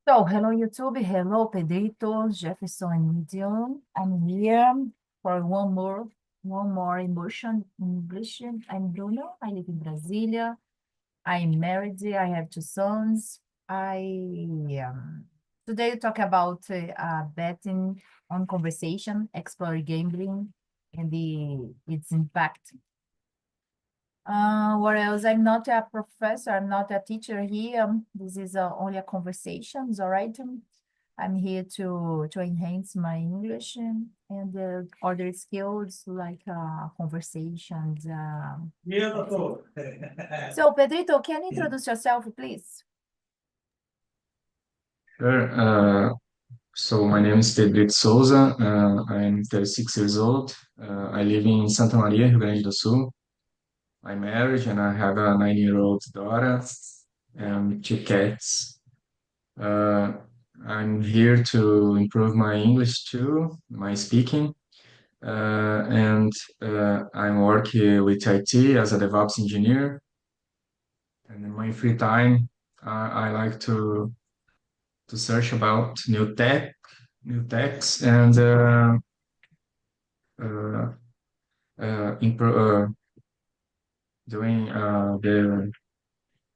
So, hello YouTube, hello Pedrito, Jefferson and Medium. I'm here for one more immersion in English. I'm Bruno. I live in Brasilia. I'm married. I have two sons. I today we talk about betting on conversation, explore gambling, and its impact. What else? I'm not a professor. I'm not a teacher here. This is only a conversation. All right. I'm here to enhance my English and other skills like conversations. That's it. So, Pedrito, can you introduce yourself, please? Sure. So my name is Pedrito Souza. I'm 36 years old. I live in Santa Maria, Rio Grande do Sul. I'm married and I have a 9-year-old daughter and two cats. Uh, I'm here to improve my English too, my speaking. And I'm working with IT as a DevOps engineer. And in my free time, I like to search about new techs, and uh, doing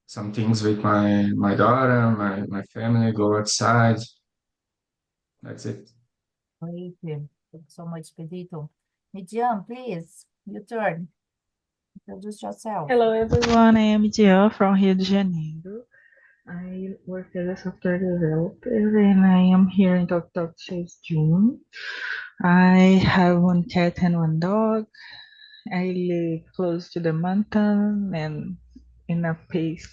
some things with my daughter, my family, go outside. That's it. Great. Thank you so much, Pedrito. Midian, please, your turn. Introduce yourself. Hello everyone, I am Gia from Rio de Janeiro. I work as a software developer and I am here in Tok Tok since June. I have one cat and one dog. I live close to the mountain and in a peace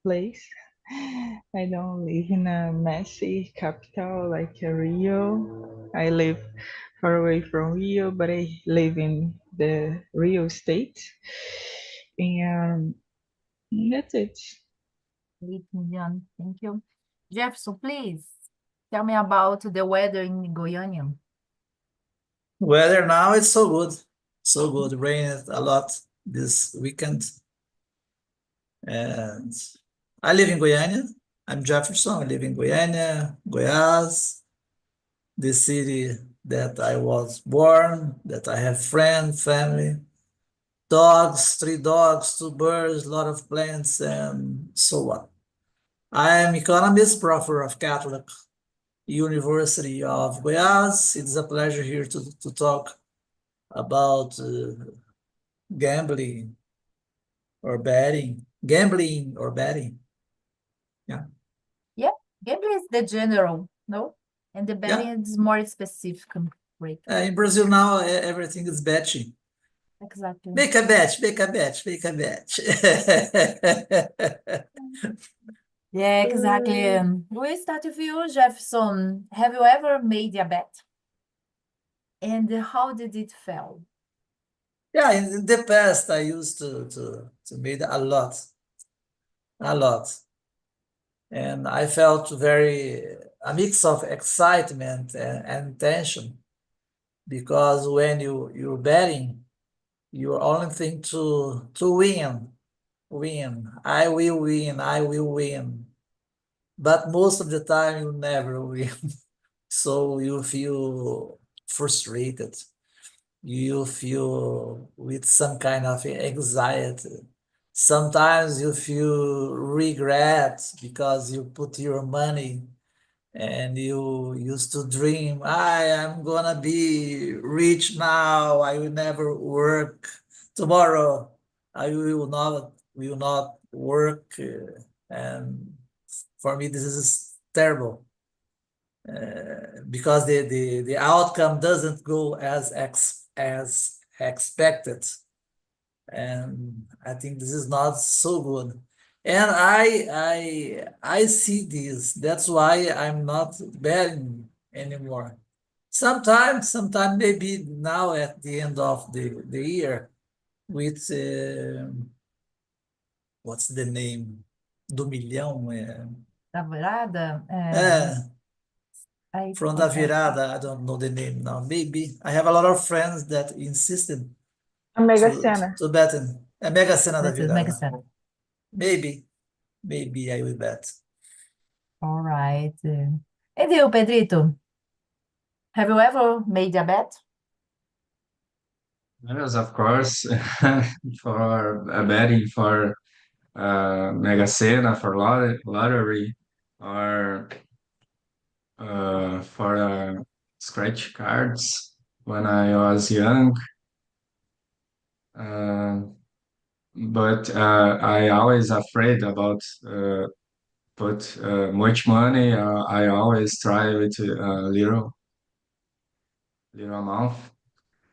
place. I don't live in a messy capital like Rio. I live far away from Rio, but I live in the Rio state. And that's it. Great, Midian. Thank you. Jefferson, please tell me about the weather in Goiânia. Weather now it's so good. So good. Rained a lot this weekend. And I live in Goiânia. I'm Jefferson. I live in Goiânia, Goiás, the city that I was born, that I have friends, family, dogs, 3 dogs, 2 birds, a lot of plants, and so on. I am economist, professor of Catholic University of Goiás. It's a pleasure here to talk about gambling or betting. Gambling or betting. Yeah. Yeah, gambling is the general, no? And the Yeah. betting is more specific. Great. In Brazil now, everything is betting. Exactly. Make a bet, make a bet, make a bet. Yeah, exactly. We start with you, Jefferson. Have you ever made a bet? And how did it feel? Yeah, in the past, I used to make a lot. And I felt a mix of excitement and tension, because when you're betting, you only think to win. I will win, I will win. But most of the time you never win. So you feel frustrated. You feel with some kind of anxiety. Sometimes you feel regret because you put your money and you used to dream, I am gonna be rich now. I will never work tomorrow. I will not work, and for me this is terrible, because the outcome doesn't go as expected, and I think this is not so good. And I see this. That's why I'm not betting anymore. Sometimes maybe now at the end of the year with what's the name? Do milhão? Da virada? From da virada, I don't know the name now. Maybe I have a lot of friends that insisted A Mega Sena. to bet in a Mega Sena da This is Mega virada. Sena. Maybe I will bet. All right. And you, Pedrito, have you ever made a bet? Yes, of course, for betting for Mega Sena, for lottery, or for scratch cards when I was young. Uh, but I always afraid about put much money. I always try with little amount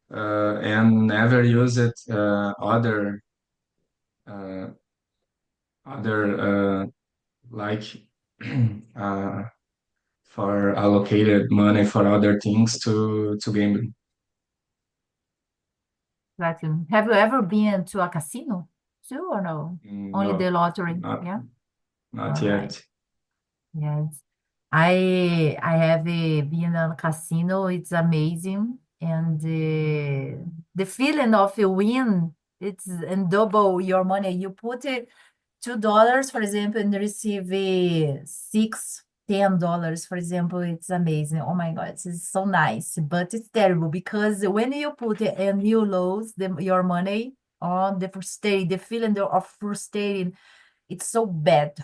and never use it uh, other like uh, for allocated money for other things to gambling. Exactly. Have you ever been to a casino too, or no? Only the No, lottery. not Yeah. not All right. yet. Yes. I have been on a casino. It's amazing, and the feeling of a win, it's and double your money. You put it $2, for example, and receive six, $10, for example. It's amazing. Oh my God, it's so nice, but it's terrible because when you put it and you lose your money on the frustrating, the feeling of frustrating, it's so bad,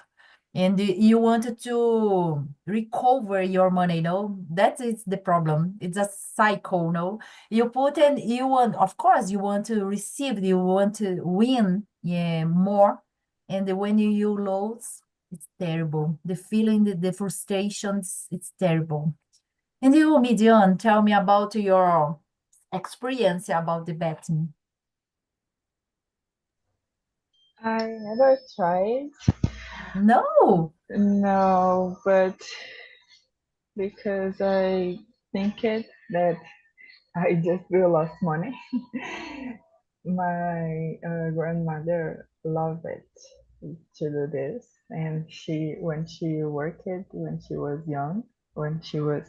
and you wanted to recover your money, no? That is the problem. It's a cycle, no? You put in, you want, of course, you want to receive, you want to win, yeah, more. And when you lose, it's terrible. The feeling, the frustrations, it's terrible. And you, Midian, tell me about your experience about the betting. I never tried. No, No, but because I think it that I just will lose money. My grandmother loved it to do this, and when she worked when she was young, when she was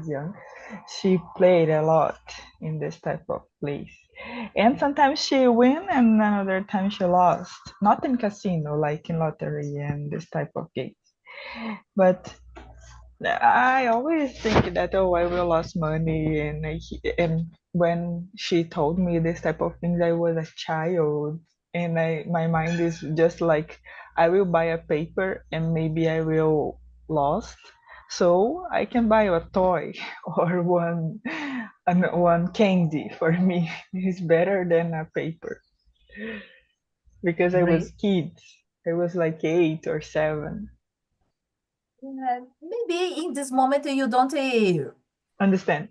young, she played a lot in this type of place, and sometimes she win, and another time she lost. Not in casino, like in lottery and this type of games, but I always think that oh I will lose money and when she told me this type of things I was a child and my mind is just like I will buy a paper and maybe I will lost so I can buy a toy or one candy for me is better than a paper because I was great. kids. I was like 8 or 7. Yeah, maybe in this moment you don't Understand?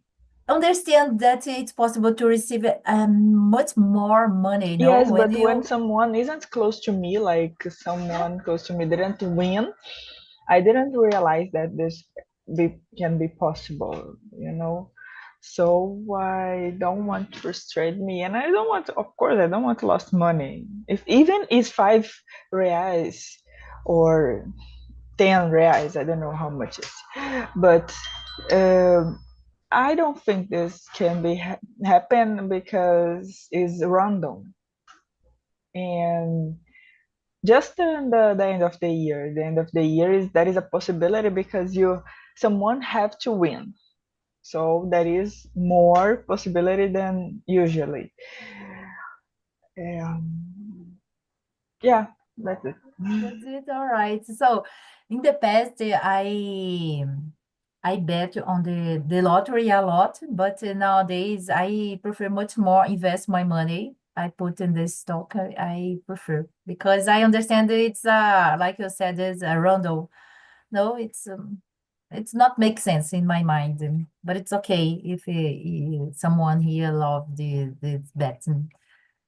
understand that it's possible to receive much more money, you know, Yes, when but when you someone isn't close to me, like someone close to me didn't win, I didn't realize that can be possible, you know. So I don't want to frustrate me, and I don't want, of course, I don't want to lose money. If even it's 5 reais or 10 reais, I don't know how much it's, but um, I don't think this can be happen because it's random and just in the end of the year is there is a possibility because you someone have to win so there is more possibility than usually um, yeah that's it. that's it, all right. So in the past, I bet on the lottery a lot, but nowadays I prefer much more invest my money. I put in the stock. I prefer because I understand it's like you said, it's a random. No, it's not make sense in my mind, but it's okay if someone here love the betting.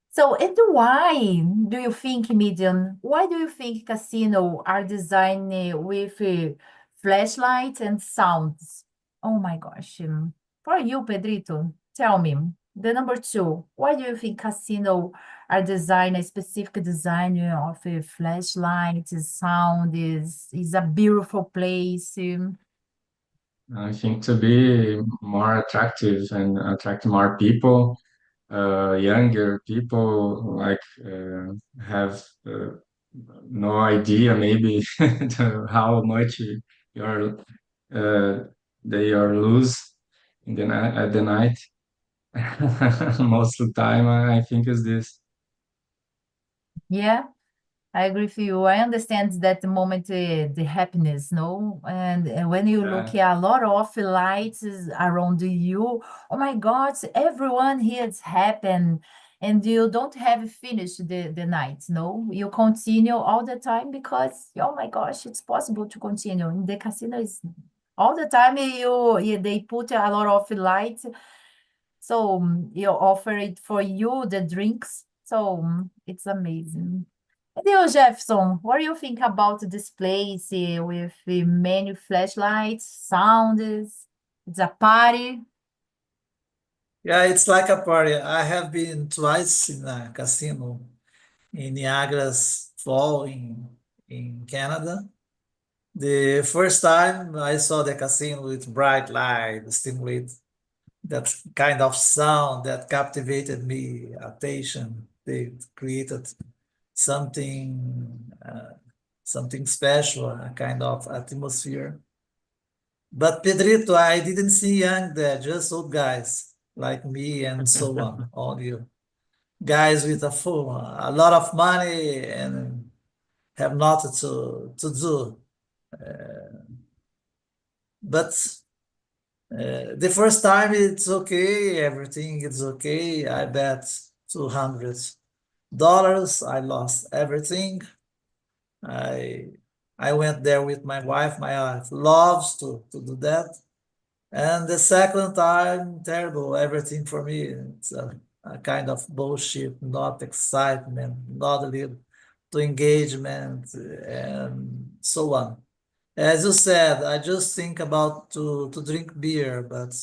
So, and why do you think, Medium, why do you think casino are designed with flashlights and sounds? Oh my gosh. For you, Pedrito, tell me, the number two, why do you think casino are designed, a specific design of a flashlight, sound is a beautiful place? I think to be more attractive and attract more people, younger people, like have no idea maybe how much you're they are lose in the night at the night. Most of the time, I think is this. Yeah, I agree with you. I understand that the moment, the happiness, no? And when you look Yeah. at a lot of lights around you, oh my God, everyone here is happy, and you don't have finished the night, no? You continue all the time because, oh my gosh, it's possible to continue. In the casino is all the time they put a lot of lights, so you offer it for you, the drinks. So it's amazing. And you, Jefferson, what do you think about this place with the many flashlights, sounds? It's a party. Yeah, it's like a party. I have been twice in a casino in Niagara's Fall in Canada. The first time I saw the casino with bright light, stimulate that kind of sound that captivated me, attention. They created something something special, a kind of atmosphere. But Pedrito, I didn't see young there, just old guys like me and so on, all you guys with a lot of money and have nothing to do. But the first time it's okay, everything is okay. I bet $200. I lost everything. I I went there with my wife. My wife loves to do that. And the second time, terrible, everything for me. It's a kind of bullshit, not excitement, not a little to engagement, and so on. As you said, I just think about to drink beer, but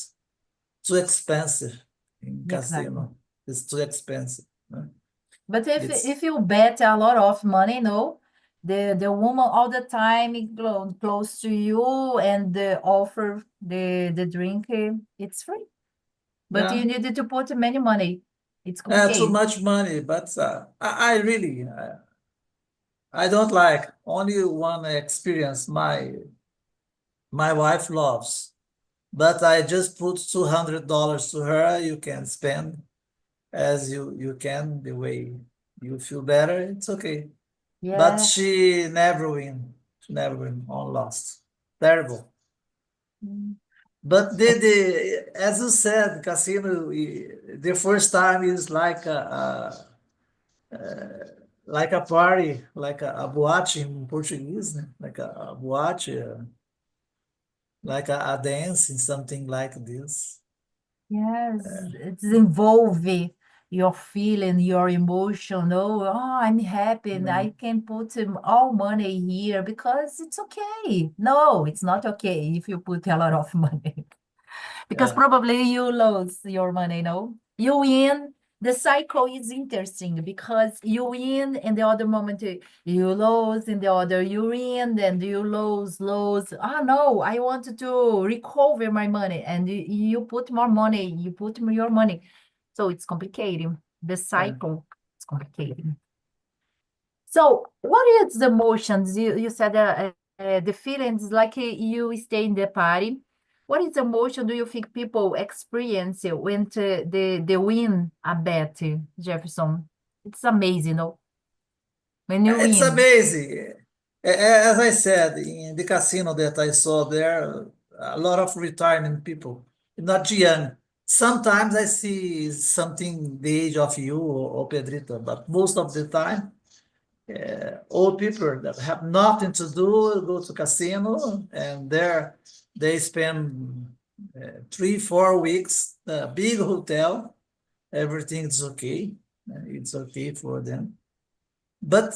too expensive in Exactly. casino. It's too expensive. But if It's if you bet a lot of money, no, the woman all the time is close to you and the offer the drink, it's free. But you yeah, needed to put many money. It's too complicated. much money. But I really I don't like only one experience. My wife loves, but I just put $200 to her. You can spend as you can the way you feel better. It's okay. But Yeah. she never win. She never win on lost. Terrible. Mm. But the as you said, casino, the first time is like a party, like a boate in Portuguese, né? Like a boate, like a dancing, something like this. Yes, it's involve your feeling, your emotion. Oh, I'm happy and Yeah, I can put all money here because it's okay. No, it's not okay if you put a lot of money. Because yeah, probably you lose your money, no? You win. The cycle is interesting because you win and the other moment you lose and the other you win and you lose. Ah, no, I want to recover my money and you put more money, you put your money. So it's complicated. The yeah. cycle is complicated. So, what is the emotions? You said the feelings like you stay in the party. What is the emotion do you think people experience when they win a bet, Jefferson? It's amazing, no? When you It's win. amazing. As I said, in the casino that I saw there, a lot of retirement people, not young. Sometimes I see something the age of you or Pedrito, but most of the time, old people that have nothing to do go to casino and there they spend 3, 4 weeks, a big hotel, everything is okay. It's okay for them. But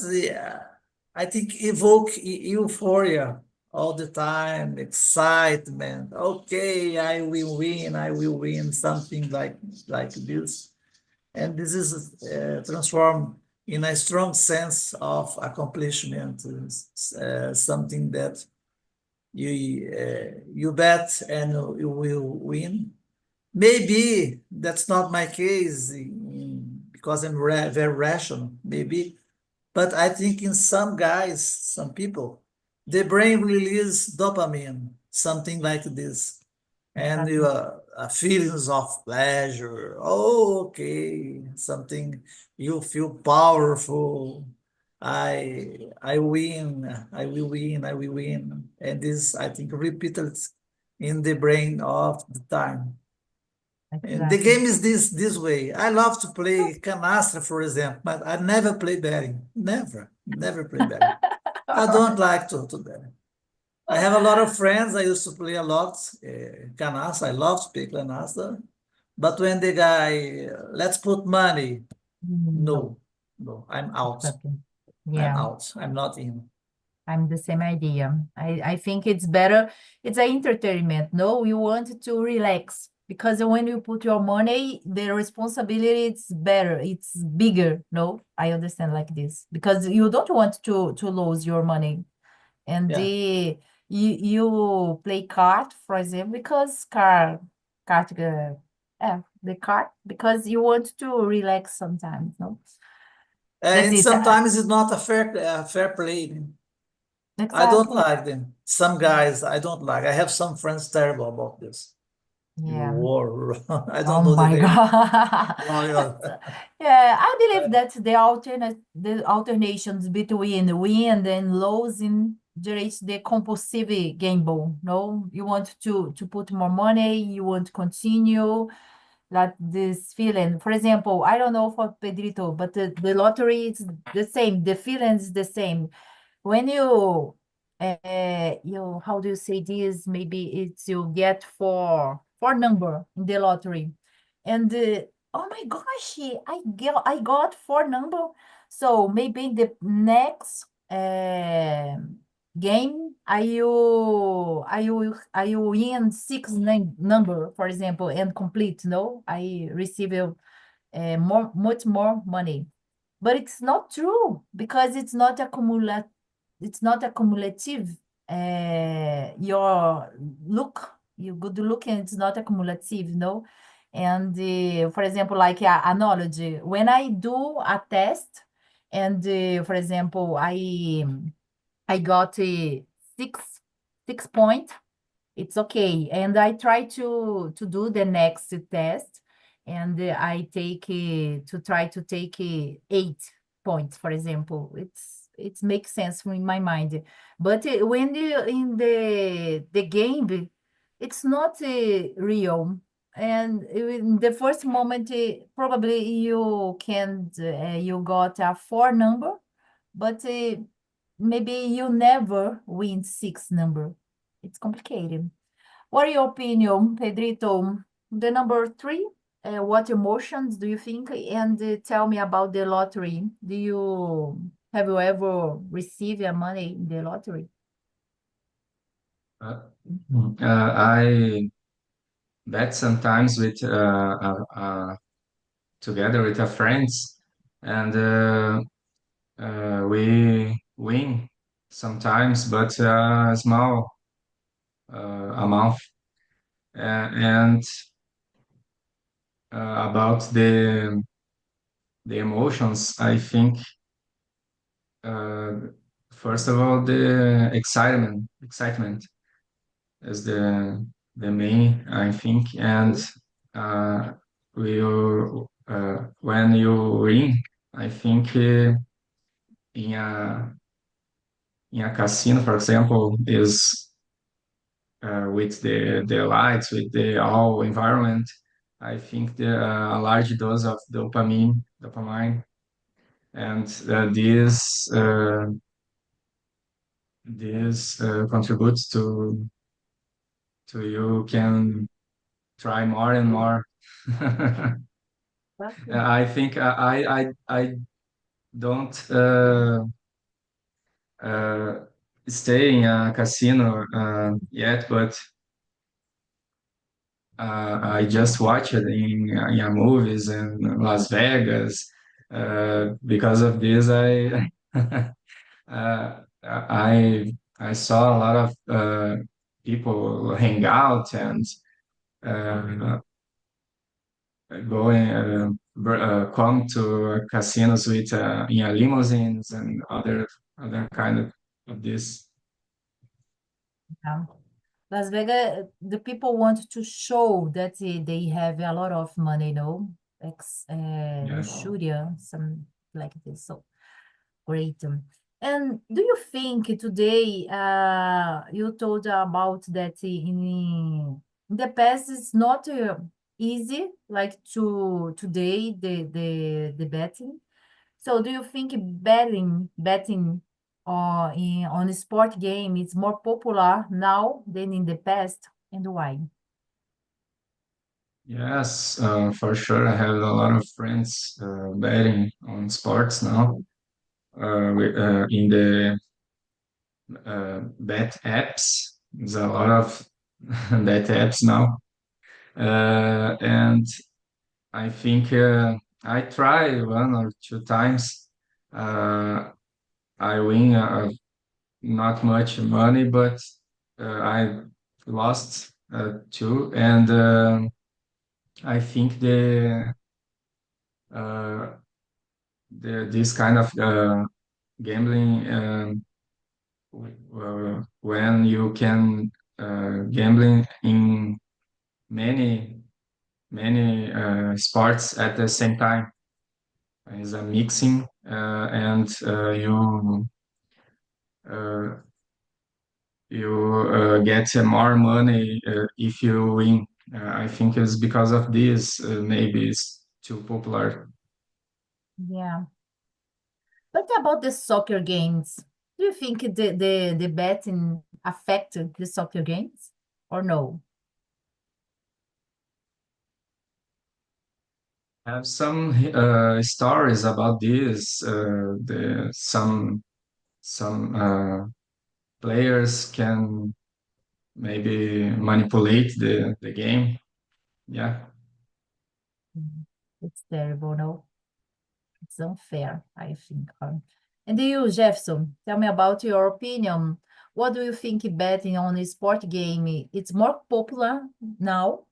I think evoke euphoria all the time, excitement. Okay, I will win something like this, and this is transformed in a strong sense of accomplishment, something that you bet and you will win. Maybe that's not my case because I'm very rational. Maybe But I think in some guys, some people, the brain release dopamine, something like this, and you Exactly. feelings of pleasure. Oh, okay, something you feel powerful. I win. I will win. I will win. And this, I think, repeated in the brain of the time. And the Exactly. game is this way. I love to play canastra, for example, but I never play betting. Never play betting. I don't like to bet. I have a lot of friends. I used to play a lot canasta. I love to play canasta. But when the guy, let's put money, No, no, no, I'm out. exactly. I'm Yeah. out. I'm not in. I'm the same idea. I think it's better. It's an entertainment. No, you want to relax because when you put your money, the responsibility it's better. It's bigger. No, I understand like this because you don't want to lose your money. And Yeah. you play card, for example, because card the card because you want to relax sometimes. No, that's And it. sometimes it's not a fair play. I don't Exactly. like them. Some guys I don't like. I have some friends terrible about this. Yeah. War. I Oh don't know the my name. God. Royal. Yeah, I believe that the alternations between win and losing generates the compulsive gamble. No, you want to put more money, you want to continue like this feeling. For example, I don't know for Pedrito, but the lottery is the same. The feeling is the same when you how do you say this, maybe it's you get four number in the lottery and oh my gosh, I got four number, so maybe in the next game I will win six number, for example, and complete, no, I receive much more money, but it's not true because it's not accumulative. Your look, your good look, and it's not accumulative, no. And for example, like a knowledge, when I do a test, and for example, I got a six point, it's okay. And I try to do the next test, and I take to try to take 8 points, for example. It makes sense in my mind. But when in the game, it's not real. And in the first moment, probably you can you got a four number, but maybe you never win six number. It's complicated. What are your opinion, Pedrito? The number three, what emotions do you think? And tell me about the lottery. Have you ever received a money in the lottery? Uh, I bet sometimes with together with our friends, and we win sometimes, but a small amount. And about the emotions, I think uh, first of all the excitement is the main, I think, and uh, when you win, I think in a casino, for example, is with the lights, with the all environment. I think a large dose of dopamine, and this contributes to you can try more and more. Exactly. I think I don't uh, stay in a casino yet, but I just watched it in movies in Las Vegas. Because of this, I saw a lot of people hang out and uh, going come to casinos with in limousines and other kind of this. Yeah. Las Vegas, the people want to show that they have a lot of money, you know, Yeah. luxuria, some like this. So great. And do you think today, you told about that in the past it's not easy like to today the betting. So do you think betting on a sport game is more popular now than in the past, and why? Yes, for sure. I have a lot of friends betting on sports now. In the bet apps, there's a lot of bet apps now, and I think I try one or two times. Uh, I win not much money, but I lost two, and I think uh, this kind of gambling when you can gambling in many sports at the same time is a mixing and uh, you get more money if you win. I think it's because of this. Maybe it's too popular. Yeah. What about the soccer games? Do you think the betting affected the soccer games or no? Have some stories about this. Some players can maybe manipulate the game. Yeah. Mhm. It's terrible, no? It's unfair, I think. And you, Jefferson, tell me about your opinion. What do you think betting on a sport game? It's more popular now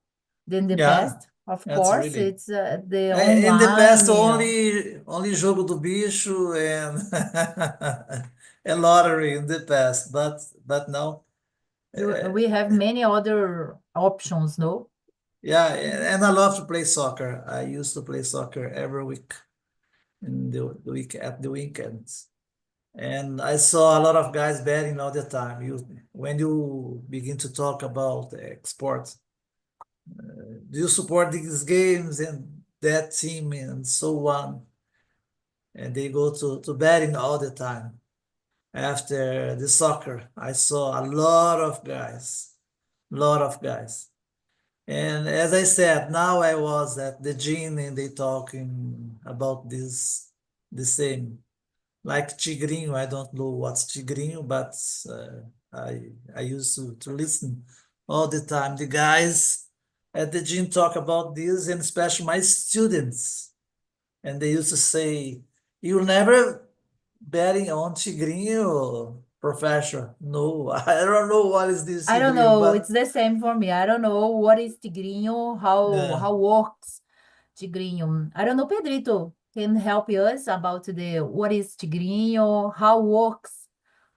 than the Yeah, past. Of that's course, really. it's the In the past, online. only jogo do bicho and and lottery in the past, but now, We have many other options, no? yeah, and I love to play soccer. I used to play soccer every week in the week at the weekends, and I saw a lot of guys betting all the time. When you begin to talk about sports, do you support these games and that team and so on? And they go to betting all the time. After the soccer, I saw a lot of guys. And as I said, now I was at the gym and they talking about this the same. Like Tigrinho, I don't know what's Tigrinho, but I used to listen all the time. The guys at the gym talk about this, and especially my students. And they used to say, "You'll never betting on Tigrinho, professor." No, I don't know what is this I don't Tigrinho, know. It's but the same for me. I don't know what is Tigrinho, yeah. how works Tigrinho. I don't know, Pedrito. Can help us about the what is Tigrinho, how works,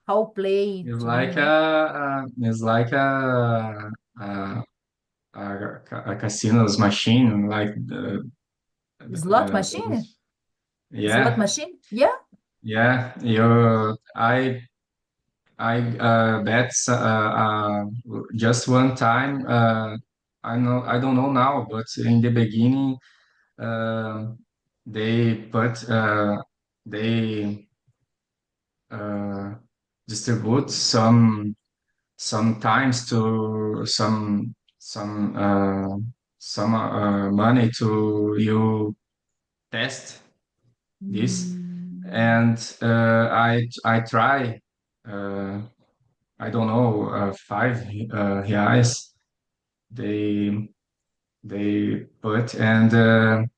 how play Tigrinho. It's like a, a casino's machine, like Slot machine? Slot yeah, machine? Yeah. yeah. I bet just one time. I don't know now, but in the beginning, uh, they put they uh, distribute sometimes to some money to you test this, Mm, and I try uh, I don't know 5 reais they they put and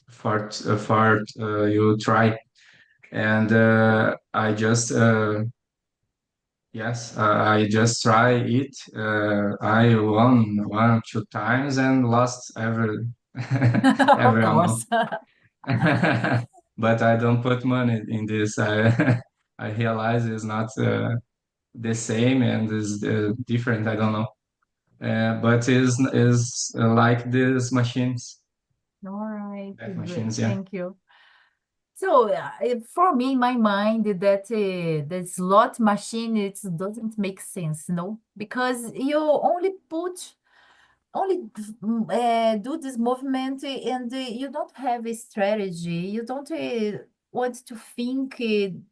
for you try, and I just yes, I just try it. I won one, two times and lost every of every amount. course. But I don't put money in this. I I realize it's not the same and is different. I don't know. But is like these machines, All right, bet great. machines. Yeah, Thank you. So for me, in my mind, that the slot machine it doesn't make sense, no, because you only do this movement and you don't have a strategy. You don't want to think.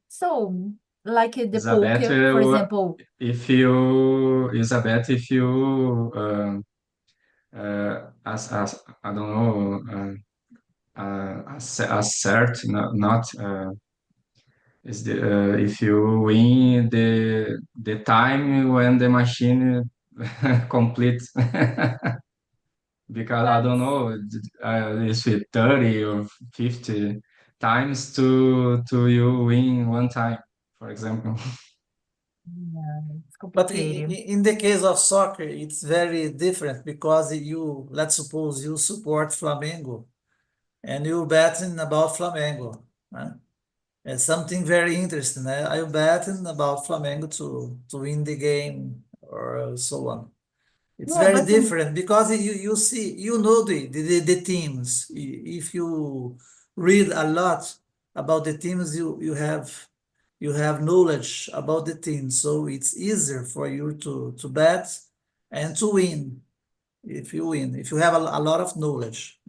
So, like the it's a bet. poker, for example. If you is a bet if you as I don't know assert not is the if you win the time when the machine completes. Because I don't That's know, is it 30 or 50 times to you win one time, for example. yeah, it's But complicated. in the case of soccer, it's very different because you, let's suppose you support Flamengo and you betting about Flamengo. Né? It's something very interesting. I betting about Flamengo to win the game or so on. It's Yeah, very but different because you see, you know the teams. If you read a lot about the teams, you have knowledge about the team. So it's easier for you to bet and to win if you win, if you have a lot of knowledge.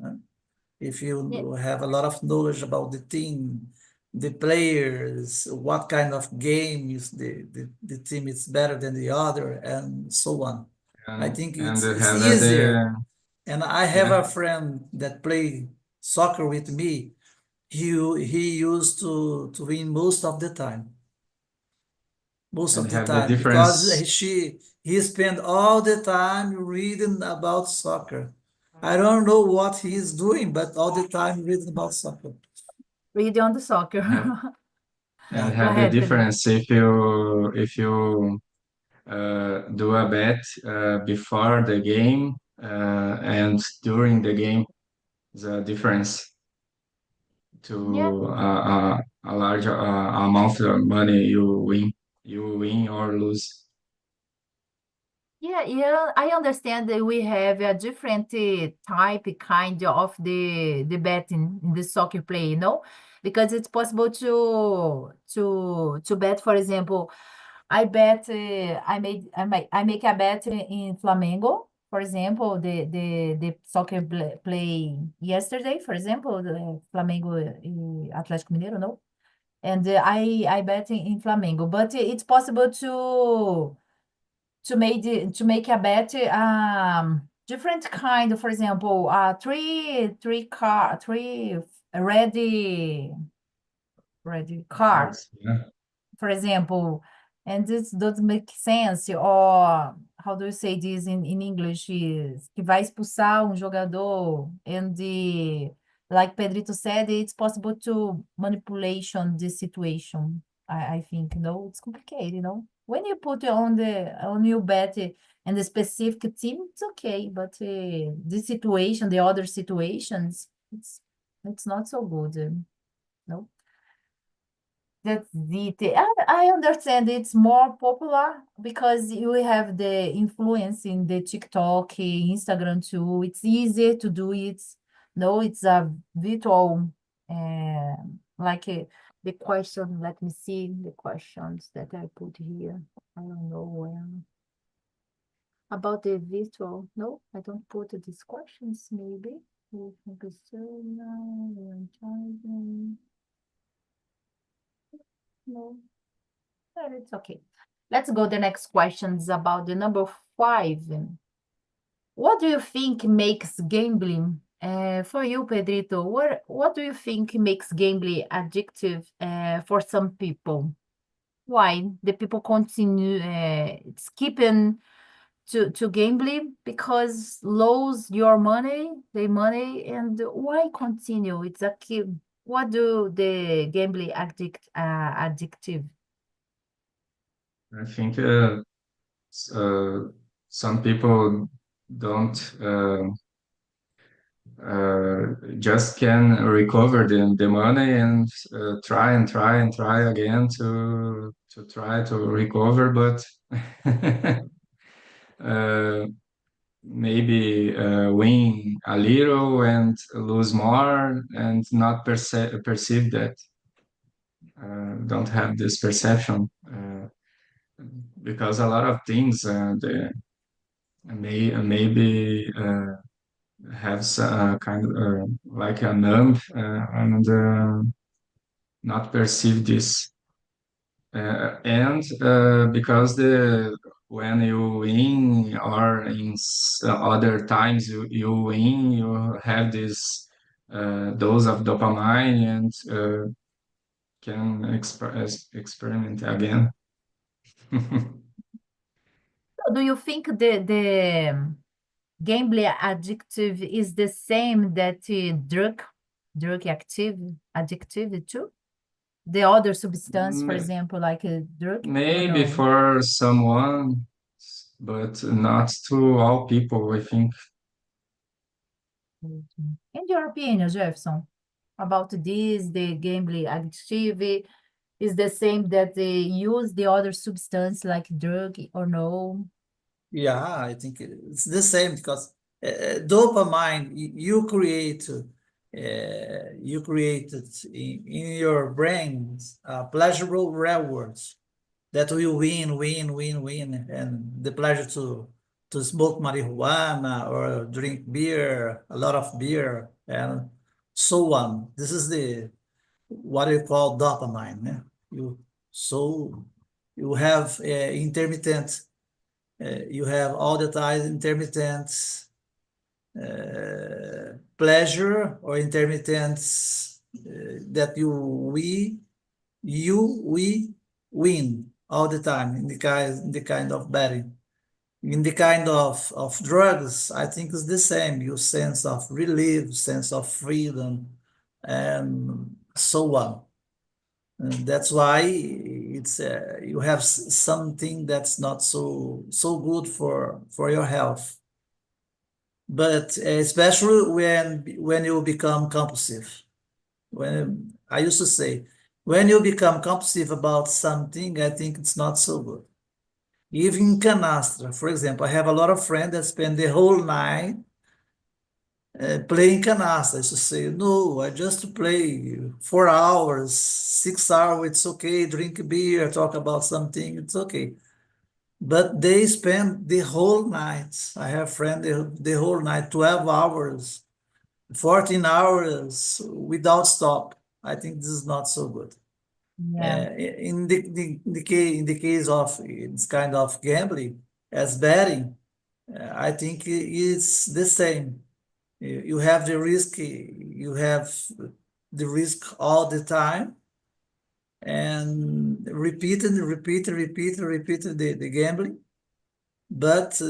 If yeah, you have a lot of knowledge about the team, the players, what kind of game is the team is better than the other, and so on. I think And it's have easier. the And I have yeah a friend that play soccer with me. He used to win most and of the have the time because difference he spent all the time reading about soccer. I don't know what he's doing, but all the time reading about soccer. really on the soccer. have and Yeah. Go have the ahead, Pedro. difference if you do a bet before the game and during the game, the difference Yeah. to a large amount of money you win or lose. Yeah, yeah, I understand that we have a different type kind of the betting in the soccer play, because it's possible to bet, for example, I bet I make a bet in Flamengo, for example, the soccer play yesterday, for example, the Flamengo Atlético Mineiro, no? And I bet in Flamengo, but it's possible to make a bet different kind, for example, three ready car, Cards, yeah. for example, and this doesn't make sense, or how do you say this in English, is que vai expulsar jogador, and like Pedrito said, it's possible to manipulation the situation. I think, it's complicated, When you put it on your bet and the specific team, it's okay, but this situation, the other situations, it's not so good, no. That's it. I understand it's more popular because you have the influence in the TikTok, Instagram too. It's easier to do it. No, it's a virtual, uh, like the question. Let me see the questions that I put here. I don't know where. About the virtual. No, I don't put these questions, maybe. No. Well, it's okay. Let's go the next questions about the number 5. What do you think makes gambling, for you, Pedrito, what do you think makes gambling addictive for some people? Why the people continue skipping to gambling because lose your money, the money, and why continue? It's a key. What do the gambling addictive? I think uh, some people don't just can recover the money and try and try and try again to try to recover, but uh, maybe win a little and lose more and not perceive that, don't have this perception, because a lot of things maybe have kind of like a numb and not perceive this. And because when you win or in other times you win, you have this dose of dopamine and can experiment again. Do you think the gambling addictive is the same that drug addictive too? The other substance, for May- example, like a drug or Maybe no? for someone, but not to all people, I think. In your opinion, Jefferson, about this, the gambling addictive is the same that they use the other substance like drug or no? Yeah, I think it's the same because dopamine you created in your brain pleasurable rewards that will win, and the pleasure to smoke marijuana or drink beer, a lot of beer, and so on. This is the what you call dopamine. You so you have intermittent. You have all the time intermittent pleasure or intermittent that we win all the time in the kind of betting. In the kind of drugs, I think it's the same. Your sense of relief, sense of freedom, and so on. And that's why it's you have something that's not so good for your health. But especially when you become compulsive. When I used to say, when you become compulsive about something, I think it's not so good. Even canastra, for example, I have a lot of friends that spend the whole night playing canasta. I used to say, no, I just play 4 hours, 6 hours, it's okay, drink beer, talk about something, it's okay. But they spend the whole night. I have friends the whole night, 12 hours, 14 hours without stop. I think this is not so good. Yeah. In the case of this kind of gambling as betting, I think it's the same. You have the risk, you have the risk all the time, and repeat the gambling. But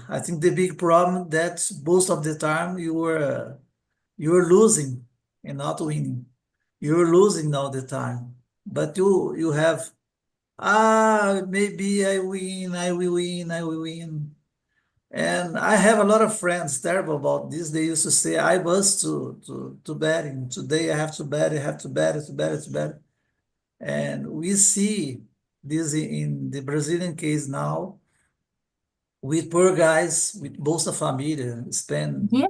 I think the big problem that most of the time you're losing and not winning. You're losing all the time. But you have maybe I will win, I will win. And I have a lot of friends terrible about this. They used to say, I was to betting. Today I have to bet, I have to bet, to bet, to bet. And we see this in the Brazilian case now with poor guys with Bolsa Família spend Yeah,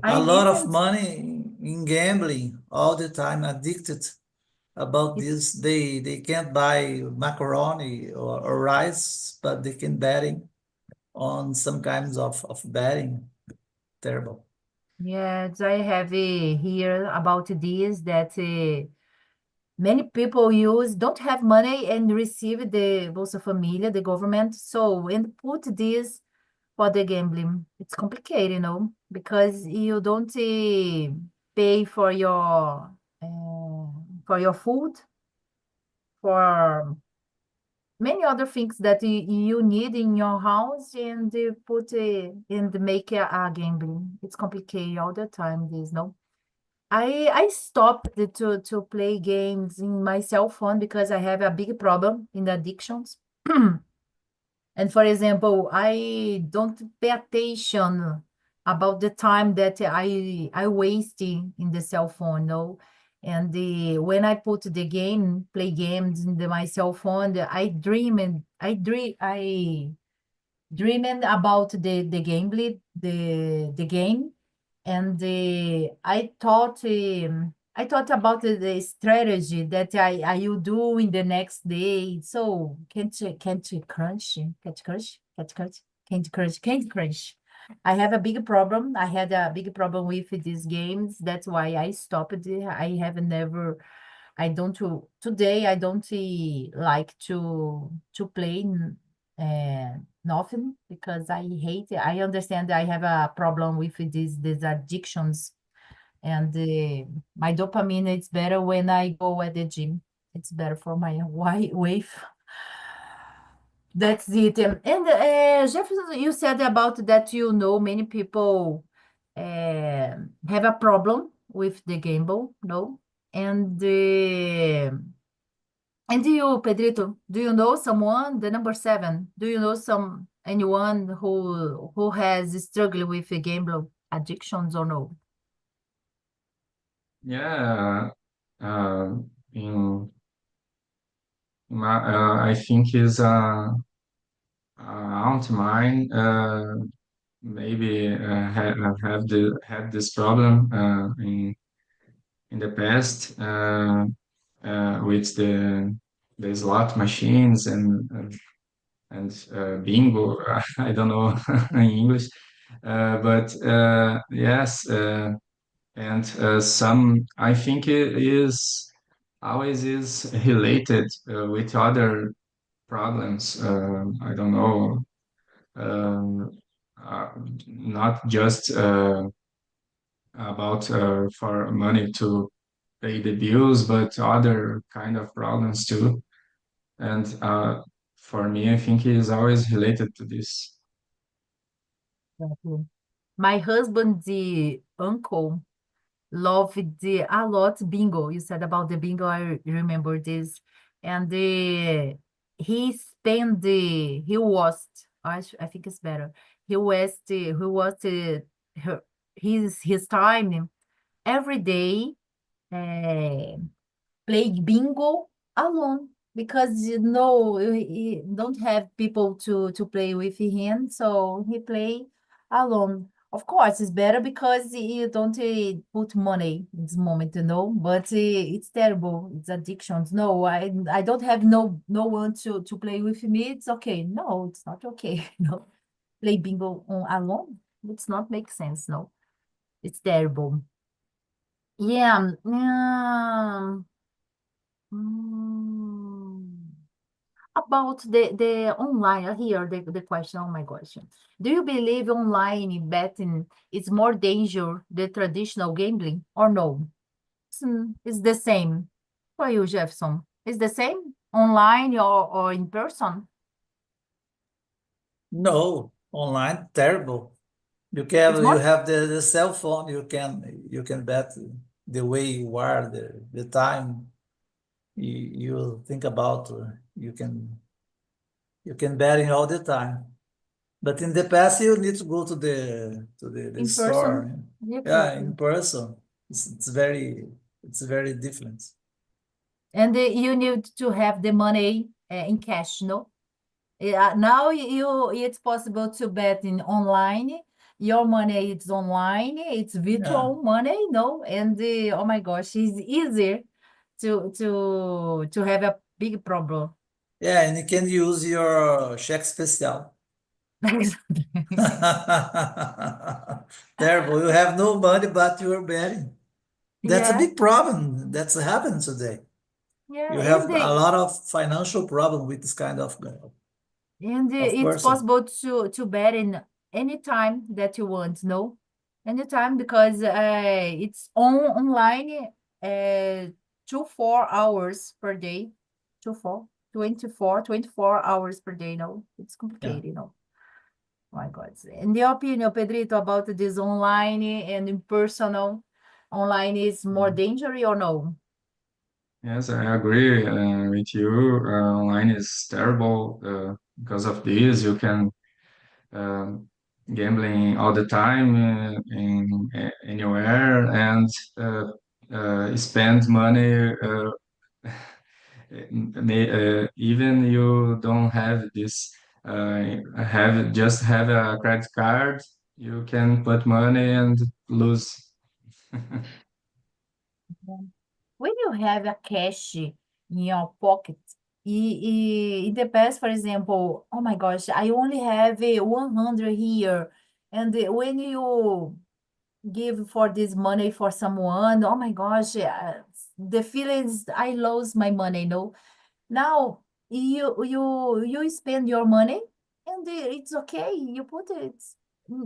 a I lot of didn't. money in gambling all the time, addicted about this. They can't buy macaroni or rice, but they can betting on some kinds of betting. Terrible. Yes, I have here about this that many people don't have money and receive the Bolsa Família, the government, so and put this for the gambling. It's complicated, because you don't pay for your food, for many other things that you need in your house, and you put and make a gambling. It's complicated all the time, this, no? I stopped to play games in my cell phone because I have a big problem in addictions. And for example, I don't pay attention about the time that I waste in the cell phone, no? And when I put the game, play games in my cell phone, I dreaming about the gameplay, the game, and I thought about the strategy that I will do in the next day. So can't crunch, can't crush, can't crush, can't crush, can't crush. I have a big problem. I had a big problem with these games. That's why I stopped. I have never I don't today I don't like to play nothing because I hate it. I understand I have a problem with these addictions and my dopamine is better when I go at the gym. It's better for my wave. That's it. And Jefferson, you said about that you know many people have a problem with the gamble, no? And and you, Pedrito, do you know someone, the number seven, do you know anyone who has struggled with the gamble addictions or no? Yeah, uh, in I think is a aunt of mine. Maybe had this problem in the past with the slot machines and bingo. I don't know in English, but yes, and some I think it is always is related with other problems. I don't know, um, uh, not just about for money to pay the bills, but other kind of problems too. And for me, I think it is always related to this. Exactly. My husband's uncle loved a lot bingo. You said about the bingo, I remember this. And he spent I think it's better. He was his time every day uh, play bingo alone because he don't have people to play with him, so he play alone. Of course, it's better because you don't put money in this moment, but it's terrible. It's addictions. No, I don't have no one to play with me. It's okay. No, it's not okay. No, play bingo alone. It's not make sense. No, it's terrible. Yeah. Mm. About the online, here the question, oh my gosh. Do you believe online betting is more danger than traditional gambling or no? It's the same. For you, Jefferson, it's the same online or in person? No, online, terrible. It's You more have the cell phone, you can bet the way you are, the time you think about, you can bet in all the time. But in the past, you need to go to the in person. store. Yeah, Exactly. in person. It's very different. And you need to have the money in cash, no? Yeah, now it's possible to bet in online. Your money is online. It's Yeah. virtual money, no? And oh my gosh, it's easier to have a big problem. Yeah, and you can use your cheque especial. Terrible. You have no money, but you're betting. That's a Yeah, big problem. That's happening today. yeah, You and have a lot of financial problem with this kind of it's person. possible to bet in any time that you want, no? Anytime because it's online 4 hours per day. 24, 24 hours per day, no? It's Yeah. complicated, no? Oh my God. In your opinion, Pedrito, about this online and impersonal, online is more dangerous or no? Yes, I agree with you. Online is terrible because of this. You can um, gambling all the time in anywhere and spend money even you don't have this have a credit card, you can put money and lose. When you have a cash in your pocket, it depends, for example, oh my gosh, I only have 100 here. And when you give for this money for someone, oh my gosh, the feeling is I lose my money, no? Now you spend your money and it's okay. You put it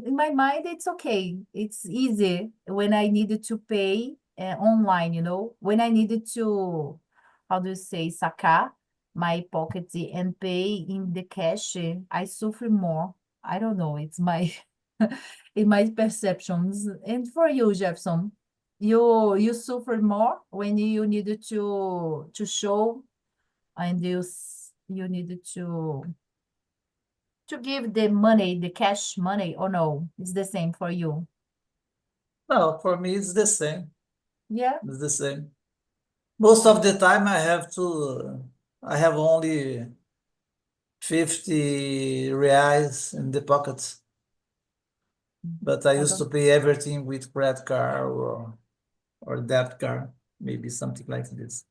in my mind, it's okay. It's easy when I needed to pay online, when I needed to, how do you say, sacar my pocket and pay in the cash, I suffer more. I don't know, it's my in my perceptions. And for you, Jefferson, you suffer more when you needed to show and you needed to give the money, the cash money, or no? It's the same for you. No, for me, it's the same. Yeah. It's the same. Most of the time, I have only 50 reais in the pocket, but I used to pay everything with credit card or debit card, maybe something like this.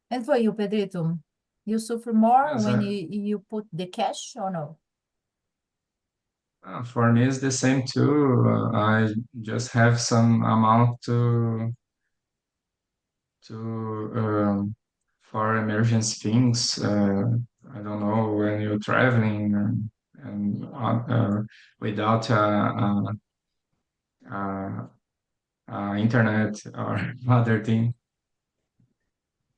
And for you, Pedrito, you suffer more Yes, when you put the cash or no? for me it's the same too. I just have some amount to for emergency things. I don't know, when you're traveling and without uh, internet or other thing.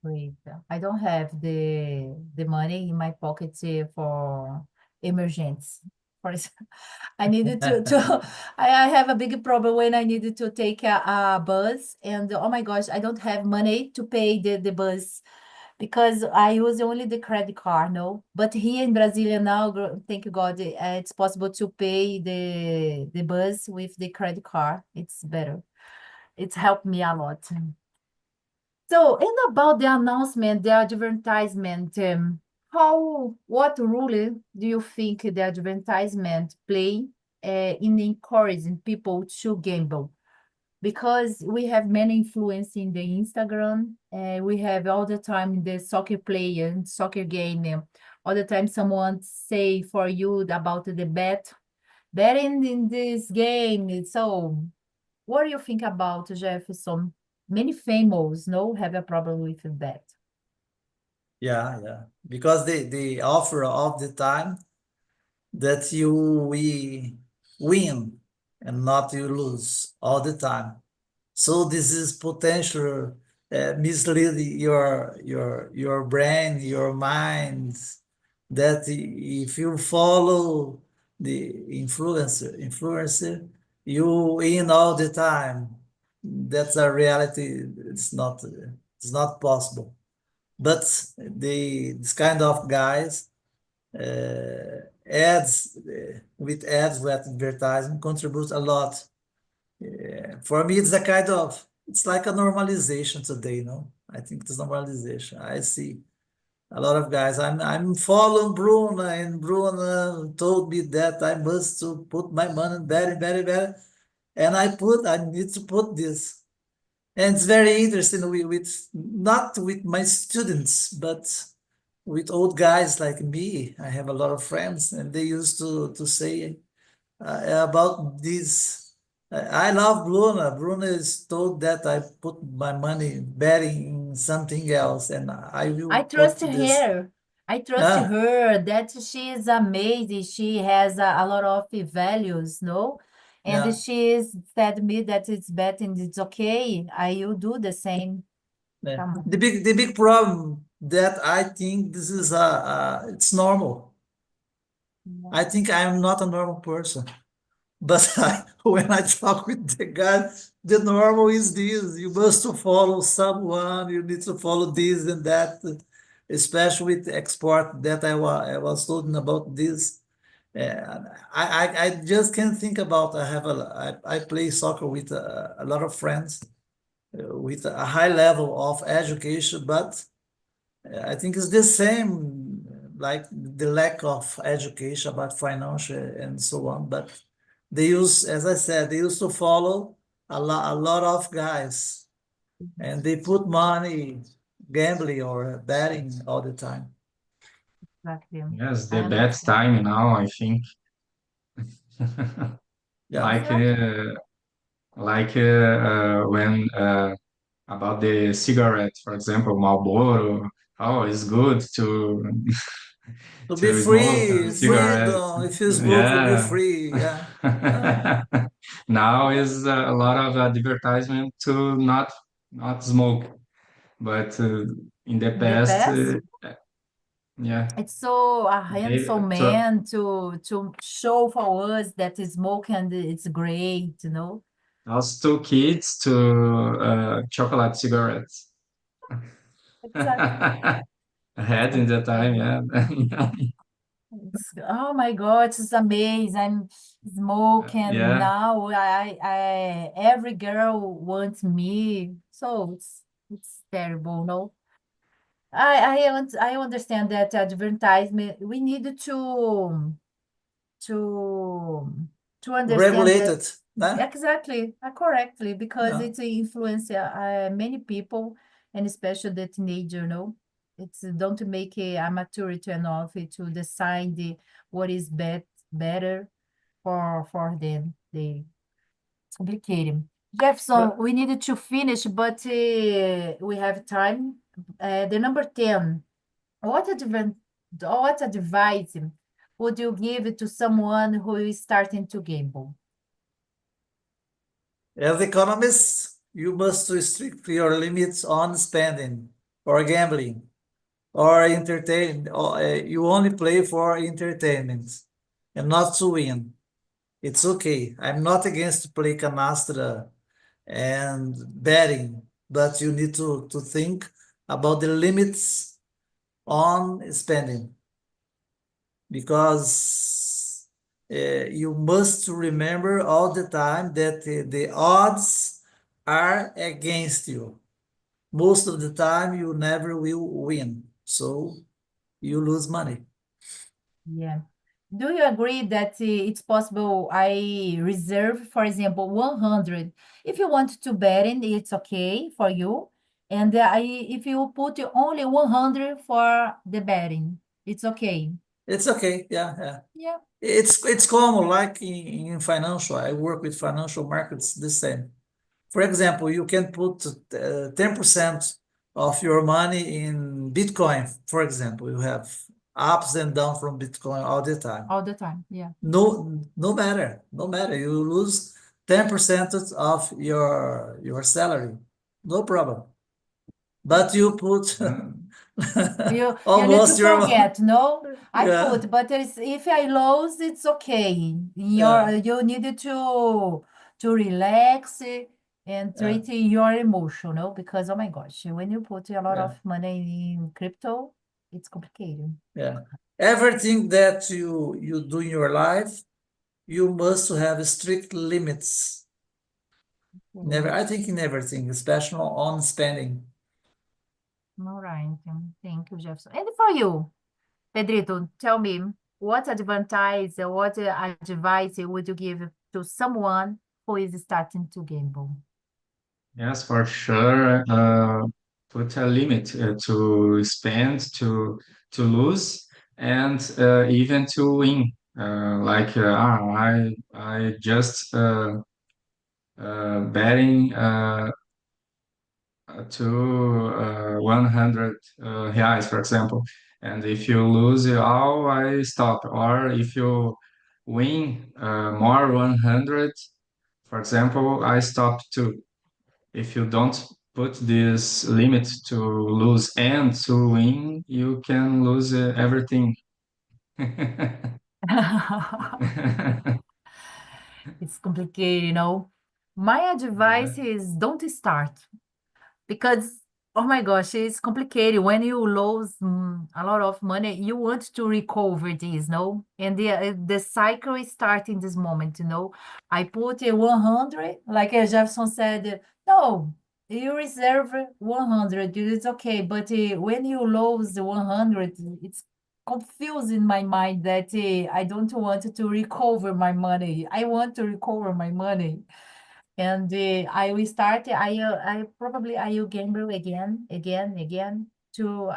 Great. I don't have the money in my pocket for emergency. For example, I needed to I have a big problem when I needed to take a bus and oh my gosh, I don't have money to pay the bus because I use only the credit card, no? But here in Brasilia now, thank you God, it's possible to pay the bus with the credit card. It's better. It's helped me a lot. So, and about the announcement, the advertisement, what role do you think the advertisement play in encouraging people to gamble? Because we have many influence in the Instagram, we have all the time the soccer player, soccer game, all the time someone say for you about the betting in this game. So, what do you think about Jefferson? Many famous, no, have a problem with that. Yeah. Because they offer all the time that we win and not you lose all the time. So this is potential misleading your brain, your mind, that if you follow the influencer, you win all the time. That's a reality. It's not possible. But this kind of guys ads with advertising contributes a lot. For me, it's like a normalization today, no? I think it's normalization. I see a lot of guys. I'm following Bruno, and Bruno told me that I must to put my money very, very, very, and I need to put this. And it's very interesting with not with my students, but with old guys like me. I have a lot of friends, and they used to say about this. I love Bruna. Bruna is told that I put my money betting in something else, and I will I put trust this. her. I trust Ah, her that she is amazing. She has a lot of values, no? And yeah, she said me that it's better and it's okay. I will do the same. yeah. Come on. The big problem that I think this is it's normal. I think I am not a normal person. But when I talk with the guy, the normal is this. You must to follow someone. You need to follow this and that, especially with export that I was talking about this. I just can't think about. I play soccer with a lot of friends with a high level of education, but I think it's the same, like the lack of education about financial and so on. But they use, as I said, they used to follow a lot of guys, and they put money gambling or betting all the time. Exactly. Yes, I the bad understand. time now, I think. Yeah. Like, Exactly. when about the cigarette, for example, Marlboro. Oh, it's good to To be to smoke a free, cigarette. freedom. If you smoke, you'll be Yeah. free. Yeah. Uh, Now is a lot of advertisement to not smoke, but in the In the past, past, yeah, it's so a they handsome to man to show for us that smoke and it's great, you know? also to kids to chocolate cigarettes. Exactly. It's Ahead in the time, complicated. yeah. It's, oh my God, it's amazing. I'm smoking Yeah, now. Every girl wants me. So it's terrible, no? I understand that advertisement, we need to to understand that regulated. Nah? exactly, correctly, because Yeah. it's influence many people, and especially the teenager, no? It's don't make a maturity enough to decide what is better for them. They it's complicated. Jefferson, But we needed to finish, but we have time. The number 10. What what advice would you give to someone who is starting to gamble? as economists, you must restrict your limits on spending or gambling or entertain. Or, you only play for entertainment and not to win. It's okay. I'm not against play canastra and betting, but you need to think about the limits on spending because you must remember all the time that the odds are against you. Most of the time, you never will win, so you lose money. Yeah. Do you agree that it's possible I reserve, for example, 100? If you want to bet in, it's okay for you. And if you put only 100 for the betting, it's okay. It's okay, yeah, yeah. Yeah. It's common, like in financial. I work with financial markets the same. For example, you can put 10% of your money in Bitcoin, for example. You have ups and downs from Bitcoin all the time. All the time. Yeah. No matter. You lose 10% of your salary. No problem. But you put yeah. You need to almost your forget, no? I yeah, put, but if I lose, it's okay. yeah, You need to relax and yeah, treat your emotional because oh my gosh, when you put a lot yeah, of money in crypto, it's complicated. yeah. Everything that you do in your life, you must have strict limits. Never, Okay. I think in everything, especially on spending. All right. Thank you, Jefferson. And for you, Pedrito, tell me what advice would you give to someone who is starting to gamble? Yes, for sure. Put a limit to spend, to lose, and even to win. I just betting to 100 reais, for example. And if you lose it all, I stop. Or if you win more 100, for example, I stop too. If you don't put this limit to lose and to win, you can lose everything. It's complicated, you know. My Yeah. advice is don't start because Oh my gosh, it's complicated. When you lose a lot of money, you want to recover this, no? And the cycle is starting this moment, you know. I put a 100, like Jefferson said, no, you reserve 100, it's okay. But when you lose the 100, it's confusing my mind that I don't want to recover my money. I want to recover my money. And I will start, I probably I will gamble again to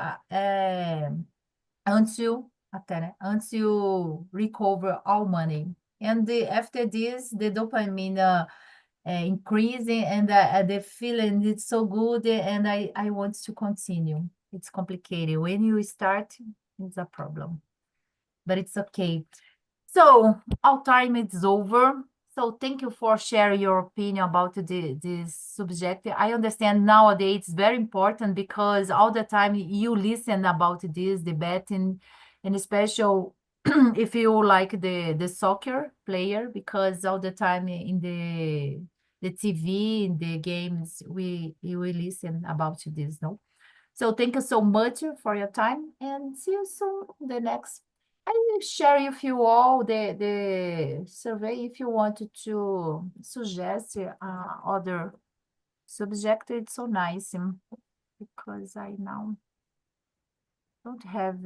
until até, né? Until recover all money. And after this, the dopamine increasing and the feeling is so good and I want to continue. It's complicated. When you start, it's a problem, but it's okay. So our time is over. So thank you for sharing your opinion about this subject. I understand nowadays it's very important because all the time you listen about this debate and especially if you like the soccer player, because all the time in the TV, in the games, we listen about this, no? So thank you so much for your time and see you soon in the next. I will share with you all the survey if you wanted to suggest other subject. It's so nice because I now don't have